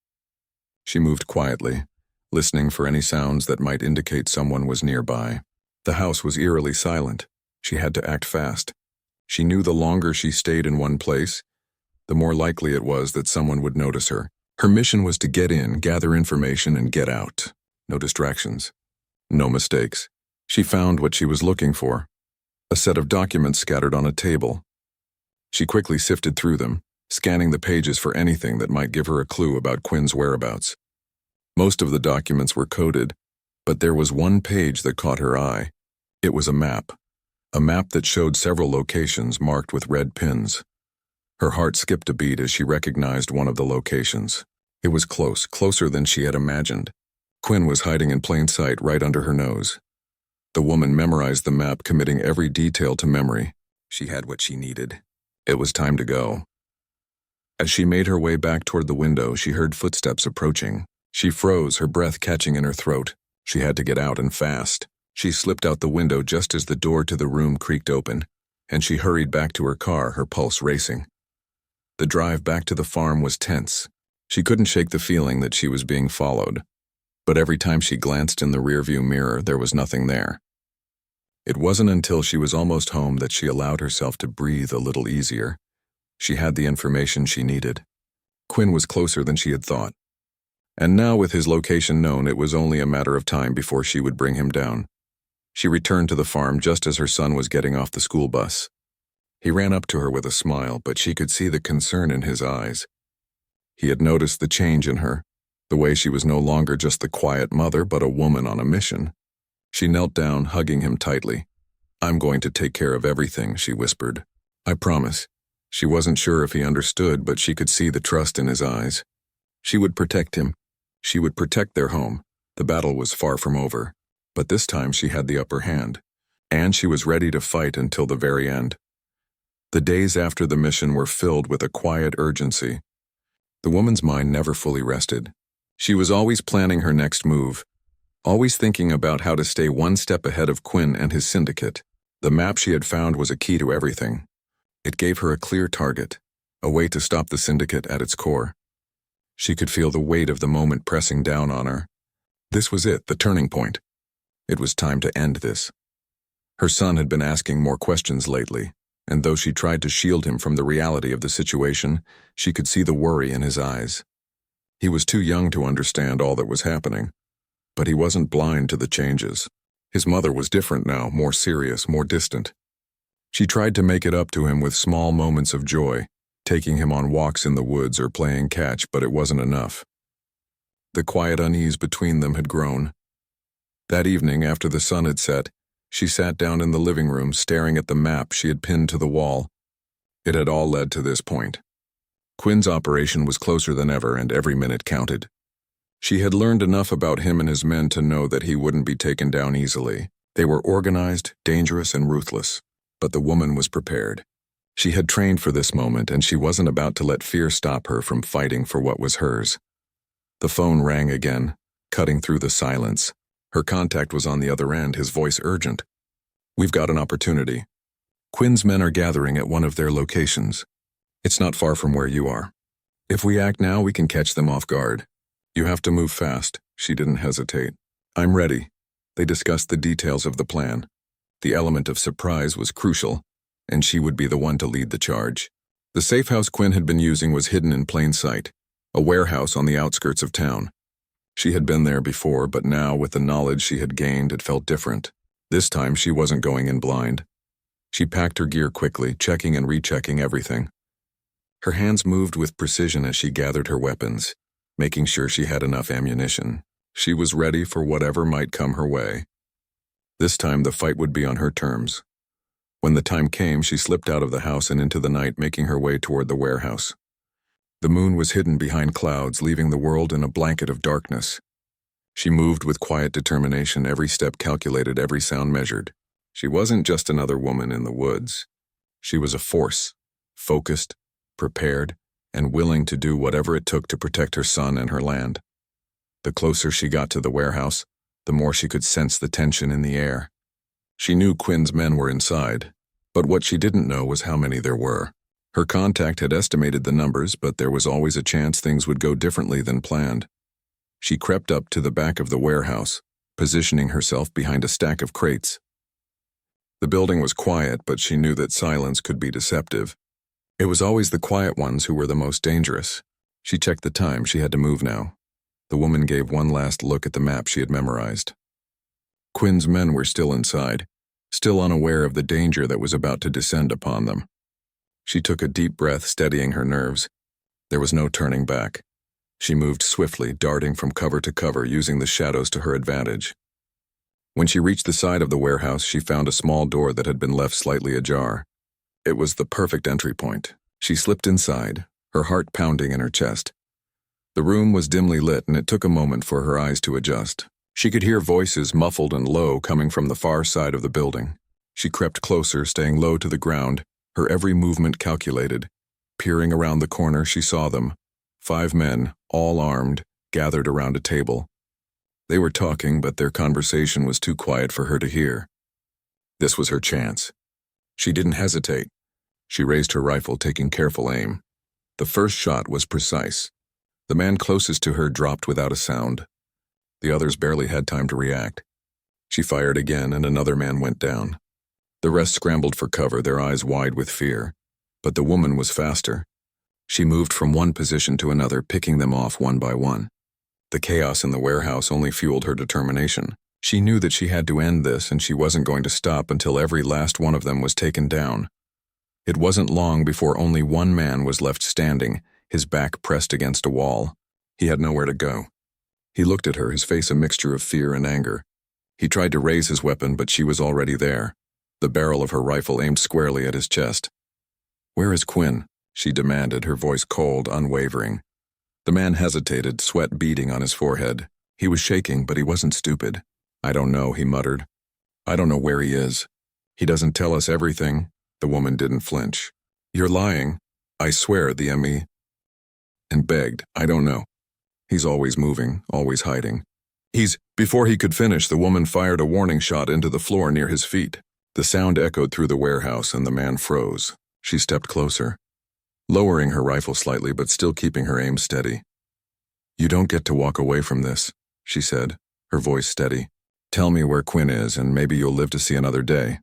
She moved quietly, listening for any sounds that might indicate someone was nearby. The house was eerily silent. She had to act fast. She knew the longer she stayed in one place, the more likely it was that someone would notice her. Her mission was to get in, gather information, and get out. No distractions. No mistakes. She found what she was looking for. A set of documents scattered on a table. She quickly sifted through them, scanning the pages for anything that might give her a clue about Quinn's whereabouts. Most of the documents were coded, but there was one page that caught her eye. It was a map that showed several locations marked with red pins. Her heart skipped a beat as she recognized one of the locations. It was close, closer than she had imagined. Quinn was hiding in plain sight right under her nose. The woman memorized the map, committing every detail to memory. She had what she needed. It was time to go. As she made her way back toward the window, she heard footsteps approaching. She froze, her breath catching in her throat. She had to get out, and fast. She slipped out the window just as the door to the room creaked open, and she hurried back to her car, her pulse racing. The drive back to the farm was tense. She couldn't shake the feeling that she was being followed, but every time she glanced in the rearview mirror, there was nothing there. It wasn't until she was almost home that she allowed herself to breathe a little easier. She had the information she needed. Quinn was closer than she had thought. And now, with his location known, it was only a matter of time before she would bring him down. She returned to the farm just as her son was getting off the school bus. He ran up to her with a smile, but she could see the concern in his eyes. He had noticed the change in her, the way she was no longer just the quiet mother, but a woman on a mission. She knelt down, hugging him tightly. "I'm going to take care of everything," she whispered. "I promise." She wasn't sure if he understood, but she could see the trust in his eyes. She would protect him. She would protect their home. The battle was far from over, but this time she had the upper hand, and she was ready to fight until the very end. The days after the mission were filled with a quiet urgency. The woman's mind never fully rested. She was always planning her next move, always thinking about how to stay one step ahead of Quinn and his syndicate. The map she had found was a key to everything. It gave her a clear target, a way to stop the syndicate at its core. She could feel the weight of the moment pressing down on her. This was it, the turning point. It was time to end this. Her son had been asking more questions lately, and though she tried to shield him from the reality of the situation, she could see the worry in his eyes. He was too young to understand all that was happening, but he wasn't blind to the changes. His mother was different now, more serious, more distant. She tried to make it up to him with small moments of joy, taking him on walks in the woods or playing catch, but it wasn't enough. The quiet unease between them had grown. That evening, after the sun had set, she sat down in the living room, staring at the map she had pinned to the wall. It had all led to this point. Quinn's operation was closer than ever, and every minute counted. She had learned enough about him and his men to know that he wouldn't be taken down easily. They were organized, dangerous, and ruthless, but the woman was prepared. She had trained for this moment, and she wasn't about to let fear stop her from fighting for what was hers. The phone rang again, cutting through the silence. Her contact was on the other end, his voice urgent. We've got an opportunity. Quinn's men are gathering at one of their locations. It's not far from where you are. If we act now, we can catch them off guard. You have to move fast." She didn't hesitate. "I'm ready." They discussed the details of the plan. The element of surprise was crucial, and she would be the one to lead the charge. The safe house Quinn had been using was hidden in plain sight, a warehouse on the outskirts of town. She had been there before, but now, with the knowledge she had gained, it felt different. This time, she wasn't going in blind. She packed her gear quickly, checking and rechecking everything. Her hands moved with precision as she gathered her weapons, making sure she had enough ammunition. She was ready for whatever might come her way. This time, the fight would be on her terms. When the time came, she slipped out of the house and into the night, making her way toward the warehouse. The moon was hidden behind clouds, leaving the world in a blanket of darkness. She moved with quiet determination, every step calculated, every sound measured. She wasn't just another woman in the woods. She was a force, focused, prepared, and willing to do whatever it took to protect her son and her land. The closer she got to the warehouse, the more she could sense the tension in the air. She knew Quinn's men were inside, but what she didn't know was how many there were. Her contact had estimated the numbers, but there was always a chance things would go differently than planned. She crept up to the back of the warehouse, positioning herself behind a stack of crates. The building was quiet, but she knew that silence could be deceptive. It was always the quiet ones who were the most dangerous. She checked the time. She had to move now. The woman gave one last look at the map she had memorized. Quinn's men were still inside, still unaware of the danger that was about to descend upon them. She took a deep breath, steadying her nerves. There was no turning back. She moved swiftly, darting from cover to cover, using the shadows to her advantage. When she reached the side of the warehouse, she found a small door that had been left slightly ajar. It was the perfect entry point. She slipped inside, her heart pounding in her chest. The room was dimly lit, and it took a moment for her eyes to adjust. She could hear voices, muffled and low, coming from the far side of the building. She crept closer, staying low to the ground, her every movement calculated. Peering around the corner, she saw them. 5 men, all armed, gathered around a table. They were talking, but their conversation was too quiet for her to hear. This was her chance. She didn't hesitate. She raised her rifle, taking careful aim. The first shot was precise. The man closest to her dropped without a sound. The others barely had time to react. She fired again, and another man went down. The rest scrambled for cover, their eyes wide with fear. But the woman was faster. She moved from one position to another, picking them off one by one. The chaos in the warehouse only fueled her determination. She knew that she had to end this, and she wasn't going to stop until every last one of them was taken down. It wasn't long before only one man was left standing, his back pressed against a wall. He had nowhere to go. He looked at her, his face a mixture of fear and anger. He tried to raise his weapon, but she was already there, the barrel of her rifle aimed squarely at his chest. "Where is Quinn?" she demanded, her voice cold, unwavering. The man hesitated, sweat beading on his forehead. He was shaking, but he wasn't stupid. "I don't know," he muttered. "I don't know where he is. He doesn't tell us everything." The woman didn't flinch. "You're lying." "I swear," the ME, and begged. "I don't know. He's always moving, always hiding. Before he could finish, the woman fired a warning shot into the floor near his feet. The sound echoed through the warehouse, and the man froze. She stepped closer, lowering her rifle slightly but still keeping her aim steady. "You don't get to walk away from this," she said, her voice steady. "Tell me where Quinn is, and maybe you'll live to see another day."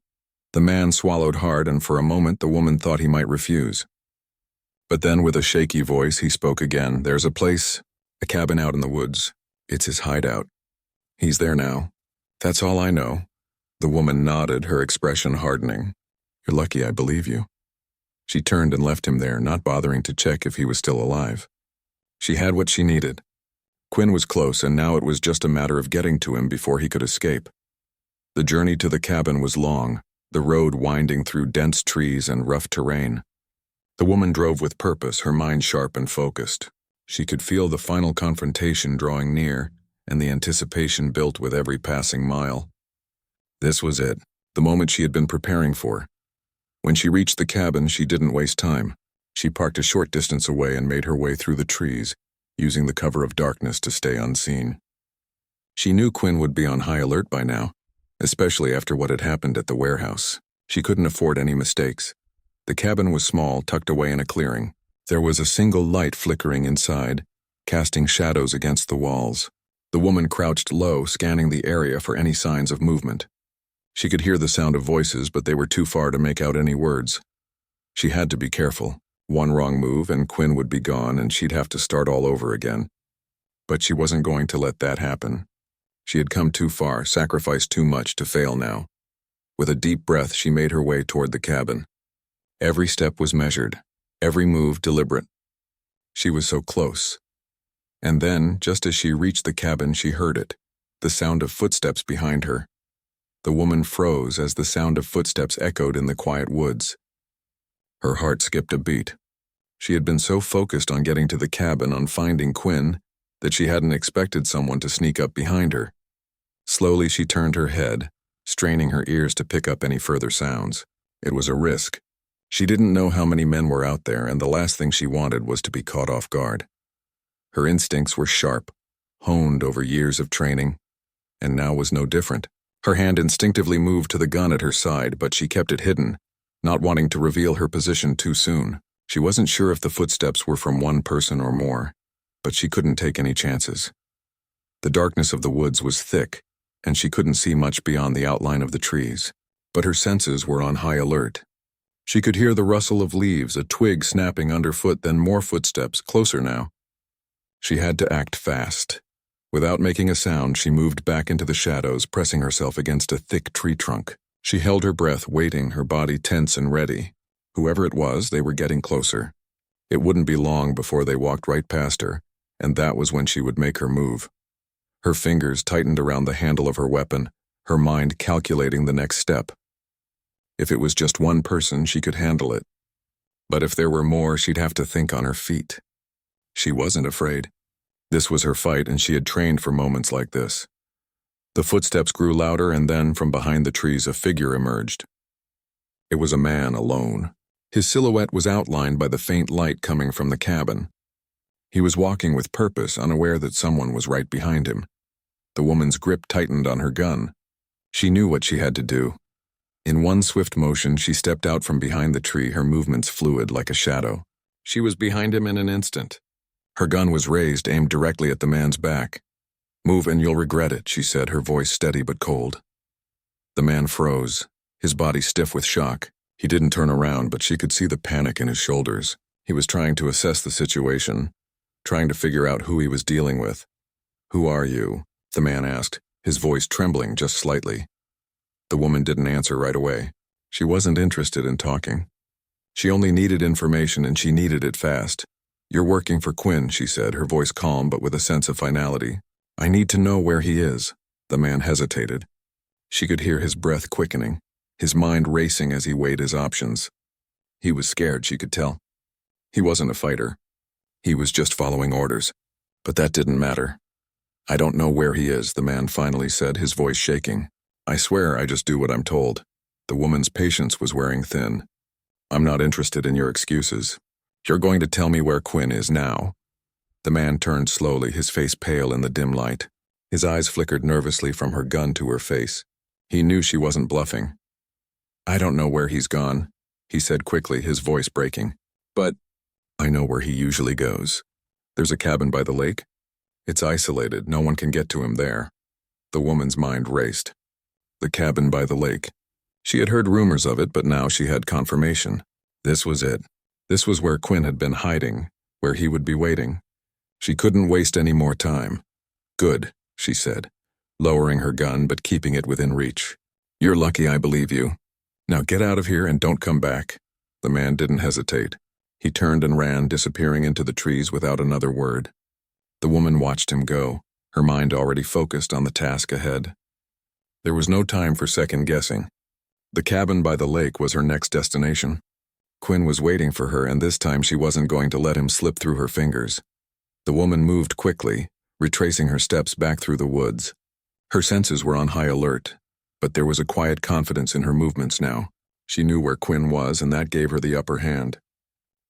The man swallowed hard, and for a moment the woman thought he might refuse. But then, with a shaky voice, he spoke again. "There's a place, a cabin out in the woods. It's his hideout. He's there now. That's all I know." The woman nodded, her expression hardening. "You're lucky I believe you." She turned and left him there, not bothering to check if he was still alive. She had what she needed. Quinn was close, and now it was just a matter of getting to him before he could escape. The journey to the cabin was long, the road winding through dense trees and rough terrain. The woman drove with purpose, her mind sharp and focused. She could feel the final confrontation drawing near, and the anticipation built with every passing mile. This was it, the moment she had been preparing for. When she reached the cabin, she didn't waste time. She parked a short distance away and made her way through the trees, using the cover of darkness to stay unseen. She knew Quinn would be on high alert by now. especially after what had happened at the warehouse. She couldn't afford any mistakes. The cabin was small, tucked away in a clearing. There was a single light flickering inside, casting shadows against the walls. The woman crouched low, scanning the area for any signs of movement. She could hear the sound of voices, but they were too far to make out any words. She had to be careful. One wrong move and Quinn would be gone and she'd have to start all over again. But she wasn't going to let that happen. She had come too far, sacrificed too much to fail now. With a deep breath, she made her way toward the cabin. Every step was measured, every move deliberate. She was so close. And then, just as she reached the cabin, she heard it, the sound of footsteps behind her. The woman froze as the sound of footsteps echoed in the quiet woods. Her heart skipped a beat. She had been so focused on getting to the cabin, on finding Quinn, that she hadn't expected someone to sneak up behind her. Slowly she turned her head, straining her ears to pick up any further sounds. It was a risk. She didn't know how many men were out there, and the last thing she wanted was to be caught off guard. Her instincts were sharp, honed over years of training, and now was no different. Her hand instinctively moved to the gun at her side, but she kept it hidden, not wanting to reveal her position too soon. She wasn't sure if the footsteps were from one person or more, but she couldn't take any chances. The darkness of the woods was thick, and she couldn't see much beyond the outline of the trees, but her senses were on high alert. She could hear the rustle of leaves, a twig snapping underfoot, then more footsteps, closer now. She had to act fast. Without making a sound, she moved back into the shadows, pressing herself against a thick tree trunk. She held her breath, waiting, her body tense and ready. Whoever it was, they were getting closer. It wouldn't be long before they walked right past her, and that was when she would make her move. Her fingers tightened around the handle of her weapon, her mind calculating the next step. If it was just one person, she could handle it. But if there were more, she'd have to think on her feet. She wasn't afraid. This was her fight, and she had trained for moments like this. The footsteps grew louder, and then, from behind the trees, a figure emerged. It was a man alone. His silhouette was outlined by the faint light coming from the cabin. He was walking with purpose, unaware that someone was right behind him. The woman's grip tightened on her gun. She knew what she had to do. In one swift motion, she stepped out from behind the tree, her movements fluid like a shadow. She was behind him in an instant. Her gun was raised, aimed directly at the man's back. "Move and you'll regret it," she said, her voice steady but cold. The man froze, his body stiff with shock. He didn't turn around, but she could see the panic in his shoulders. He was trying to assess the situation, trying to figure out who he was dealing with. "Who are you?" the man asked, his voice trembling just slightly. The woman didn't answer right away. She wasn't interested in talking. She only needed information, and she needed it fast. "You're working for Quinn," she said, her voice calm but with a sense of finality. "I need to know where he is." The man hesitated. She could hear his breath quickening, his mind racing as he weighed his options. He was scared, she could tell. He wasn't a fighter. He was just following orders. But that didn't matter. "I don't know where he is," the man finally said, his voice shaking. "I swear I just do what I'm told." The woman's patience was wearing thin. "I'm not interested in your excuses. You're going to tell me where Quinn is now." The man turned slowly, his face pale in the dim light. His eyes flickered nervously from her gun to her face. He knew she wasn't bluffing. "I don't know where he's gone," he said quickly, his voice breaking. "But I know where he usually goes. There's a cabin by the lake. It's isolated, no one can get to him there." The woman's mind raced. The cabin by the lake. She had heard rumors of it, but now she had confirmation. This was it. This was where Quinn had been hiding, where he would be waiting. She couldn't waste any more time. "Good," she said, lowering her gun but keeping it within reach. "You're lucky I believe you. Now get out of here and don't come back." The man didn't hesitate. He turned and ran, disappearing into the trees without another word. The woman watched him go, her mind already focused on the task ahead. There was no time for second-guessing. The cabin by the lake was her next destination. Quinn was waiting for her, and this time she wasn't going to let him slip through her fingers. The woman moved quickly, retracing her steps back through the woods. Her senses were on high alert, but there was a quiet confidence in her movements now. She knew where Quinn was, and that gave her the upper hand.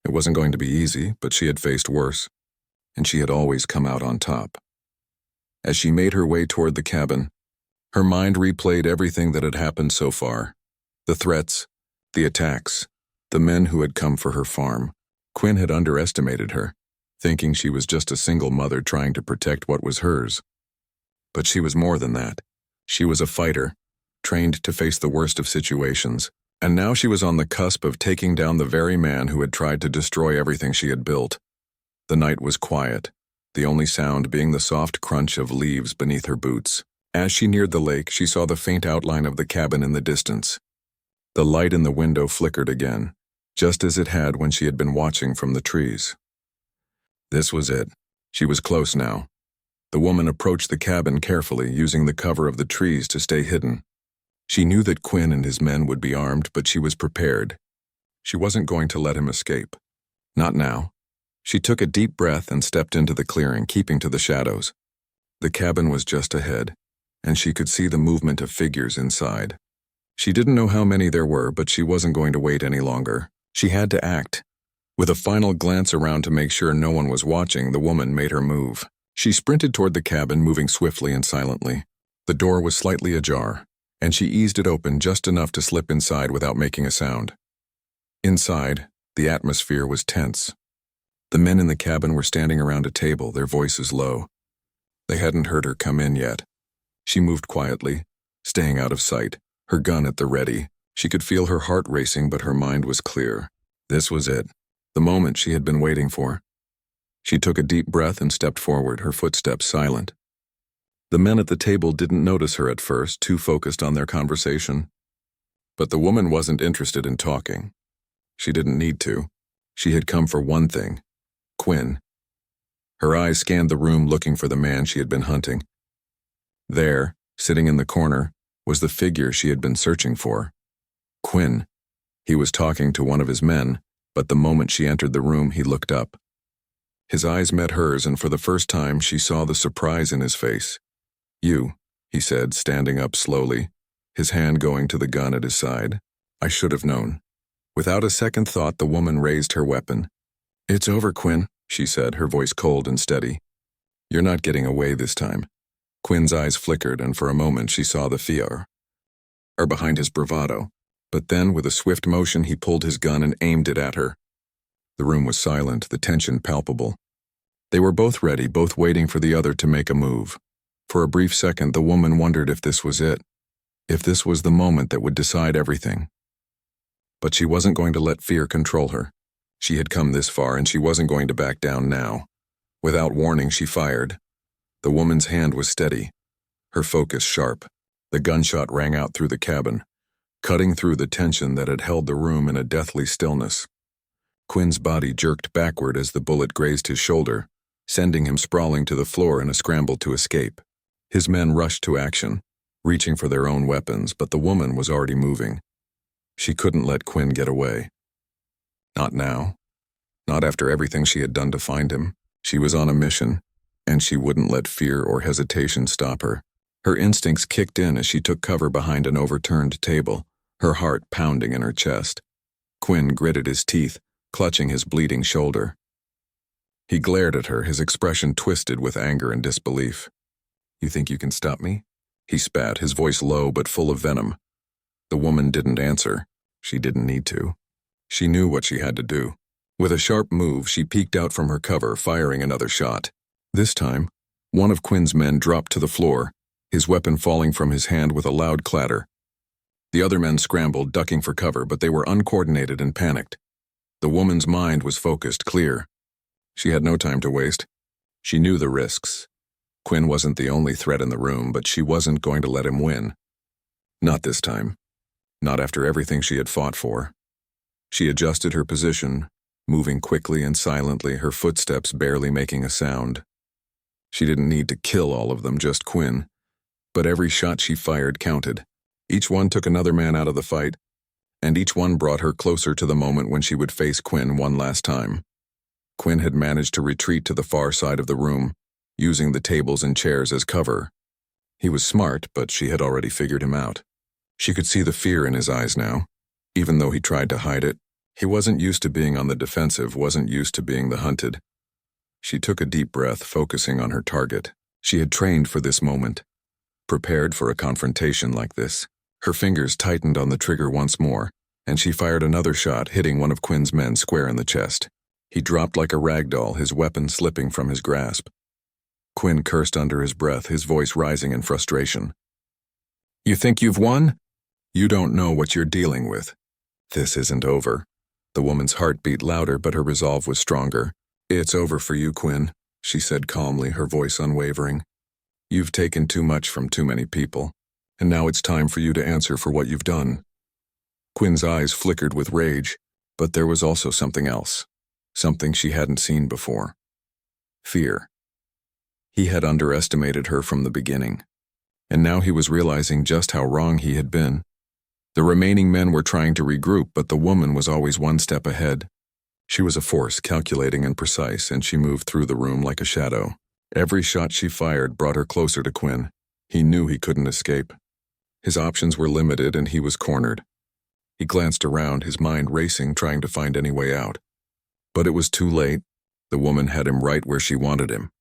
It wasn't going to be easy, but she had faced worse, and she had always come out on top. As she made her way toward the cabin, Her mind replayed everything that had happened so far. The threats, the attacks, the men who had come for her farm. Quinn had underestimated her, thinking she was just a single mother trying to protect what was hers. But she was more than that. She was a fighter, trained to face the worst of situations, and now she was on the cusp of taking down the very man who had tried to destroy everything she had built. The night was quiet, the only sound being the soft crunch of leaves beneath her boots. As she neared the lake, she saw the faint outline of the cabin in the distance. The light in the window flickered again, just as it had when she had been watching from the trees. This was it. She was close now. The woman approached the cabin carefully, using the cover of the trees to stay hidden. She knew that Quinn and his men would be armed, but she was prepared. She wasn't going to let him escape. Not now. She took a deep breath and stepped into the clearing, keeping to the shadows. The cabin was just ahead, and she could see the movement of figures inside. She didn't know how many there were, but she wasn't going to wait any longer. She had to act. With a final glance around to make sure no one was watching, the woman made her move. She sprinted toward the cabin, moving swiftly and silently. The door was slightly ajar, and she eased it open just enough to slip inside without making a sound. Inside, the atmosphere was tense. The men in the cabin were standing around a table, their voices low. They hadn't heard her come in yet. She moved quietly, staying out of sight, her gun at the ready. She could feel her heart racing, but her mind was clear. This was it, the moment she had been waiting for. She took a deep breath and stepped forward, her footsteps silent. The men at the table didn't notice her at first, too focused on their conversation. But the woman wasn't interested in talking. She didn't need to. She had come for one thing: Quinn. Her eyes scanned the room, looking for the man she had been hunting. There, sitting in the corner, was the figure she had been searching for. Quinn. He was talking to one of his men, but the moment she entered the room, he looked up. His eyes met hers, and for the first time she saw the surprise in his face. "You," he said, standing up slowly, his hand going to the gun at his side. "I should have known." Without a second thought, the woman raised her weapon. "It's over, Quinn," she said, her voice cold and steady. "You're not getting away this time." Quinn's eyes flickered, and for a moment she saw the fear behind his bravado. But then, with a swift motion, he pulled his gun and aimed it at her. The room was silent, the tension palpable. They were both ready, both waiting for the other to make a move. For a brief second, the woman wondered if this was it, if this was the moment that would decide everything. But she wasn't going to let fear control her. She had come this far, and she wasn't going to back down now. Without warning, she fired. The woman's hand was steady, her focus sharp. The gunshot rang out through the cabin, cutting through the tension that had held the room in a deathly stillness. Quinn's body jerked backward as the bullet grazed his shoulder, sending him sprawling to the floor in a scramble to escape. His men rushed to action, reaching for their own weapons, but the woman was already moving. She couldn't let Quinn get away. Not now. Not after everything she had done to find him. She was on a mission, and she wouldn't let fear or hesitation stop her. Her instincts kicked in as she took cover behind an overturned table, her heart pounding in her chest. Quinn gritted his teeth, clutching his bleeding shoulder. He glared at her, his expression twisted with anger and disbelief. "You think you can stop me?" He spat, his voice low but full of venom. The woman didn't answer. She didn't need to. She knew what she had to do. With a sharp move, she peeked out from her cover, firing another shot. This time, one of Quinn's men dropped to the floor, his weapon falling from his hand with a loud clatter. The other men scrambled, ducking for cover, but they were uncoordinated and panicked. The woman's mind was focused, clear. She had no time to waste. She knew the risks. Quinn wasn't the only threat in the room, but she wasn't going to let him win. Not this time. Not after everything she had fought for. She adjusted her position, moving quickly and silently, her footsteps barely making a sound. She didn't need to kill all of them, just Quinn. But every shot she fired counted. Each one took another man out of the fight, and each one brought her closer to the moment when she would face Quinn one last time. Quinn had managed to retreat to the far side of the room, using the tables and chairs as cover. He was smart, but she had already figured him out. She could see the fear in his eyes now. Even though he tried to hide it, he wasn't used to being on the defensive, wasn't used to being the hunted. She took a deep breath, focusing on her target. She had trained for this moment. prepared for a confrontation like this. Her fingers tightened on the trigger once more, and she fired another shot, hitting one of Quinn's men square in the chest. He dropped like a rag doll, his weapon slipping from his grasp. Quinn cursed under his breath, his voice rising in frustration. "You think you've won? You don't know what you're dealing with. This isn't over." The woman's heart beat louder, but her resolve was stronger. "It's over for you, Quinn," she said calmly, her voice unwavering. "You've taken too much from too many people, and now it's time for you to answer for what you've done." Quinn's eyes flickered with rage, but there was also something else, something she hadn't seen before. Fear. He had underestimated her from the beginning, and now he was realizing just how wrong he had been. The remaining men were trying to regroup, but the woman was always one step ahead. She was a force, calculating and precise, and she moved through the room like a shadow. Every shot she fired brought her closer to Quinn. He knew he couldn't escape. His options were limited, and he was cornered. He glanced around, his mind racing, trying to find any way out. But it was too late. The woman had him right where she wanted him.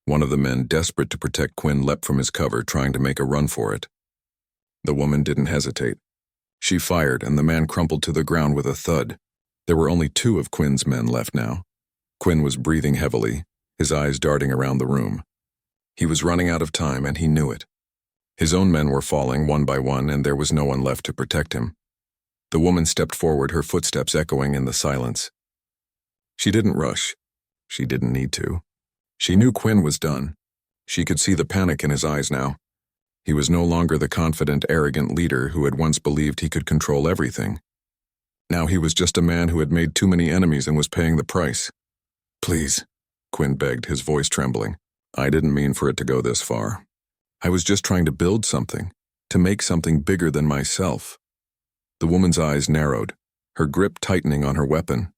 One of the men, desperate to protect Quinn, leapt from his cover, trying to make a run for it. The woman didn't hesitate. She fired, and the man crumpled to the ground with a thud. There were only 2 of Quinn's men left now. Quinn was breathing heavily, his eyes darting around the room. He was running out of time, and he knew it. His own men were falling one by one, and there was no one left to protect him. The woman stepped forward, her footsteps echoing in the silence. She didn't rush. She didn't need to. She knew Quinn was done. She could see the panic in his eyes now. He was no longer the confident, arrogant leader who had once believed he could control everything. Now he was just a man who had made too many enemies and was paying the price. "Please," Quinn begged, his voice trembling. "I didn't mean for it to go this far. I was just trying to build something, to make something bigger than myself." The woman's eyes narrowed, her grip tightening on her weapon.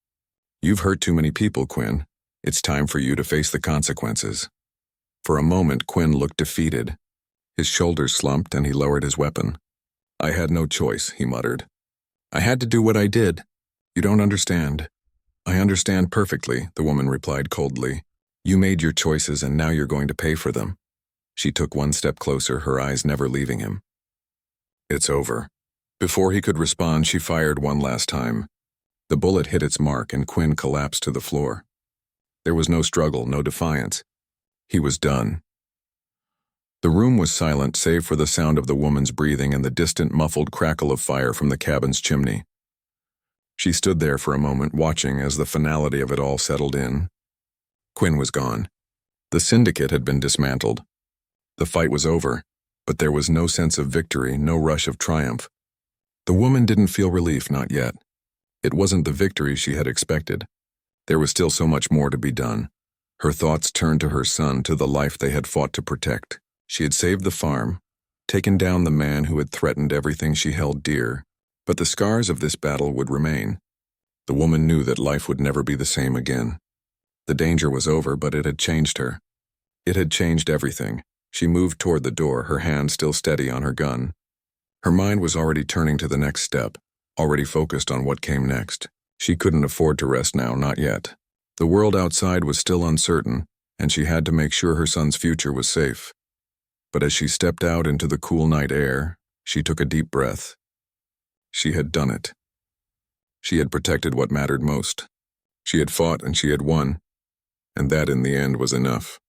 "You've hurt too many people, Quinn. It's time for you to face the consequences." For a moment, Quinn looked defeated. His shoulders slumped, and he lowered his weapon. "I had no choice," he muttered. "I had to do what I did. You don't understand." "I understand perfectly," the woman replied coldly. "You made your choices, and now you're going to pay for them." She took one step closer, her eyes never leaving him. "It's over." Before he could respond, she fired one last time. The bullet hit its mark, and Quinn collapsed to the floor. There was no struggle, no defiance. He was done. The room was silent, save for the sound of the woman's breathing and the distant, muffled crackle of fire from the cabin's chimney. She stood there for a moment, watching as the finality of it all settled in. Quinn was gone. The Syndicate had been dismantled. The fight was over, but there was no sense of victory, no rush of triumph. The woman didn't feel relief, not yet. It wasn't the victory she had expected. There was still so much more to be done. Her thoughts turned to her son, to the life they had fought to protect. She had saved the farm, taken down the man who had threatened everything she held dear, but the scars of this battle would remain. The woman knew that life would never be the same again. The danger was over, but it had changed her. It had changed everything. She moved toward the door, her hand still steady on her gun. Her mind was already turning to the next step, already focused on what came next. She couldn't afford to rest now, not yet. The world outside was still uncertain, and she had to make sure her son's future was safe. But as she stepped out into the cool night air, she took a deep breath. She had done it. She had protected what mattered most. She had fought and she had won, and that in the end was enough.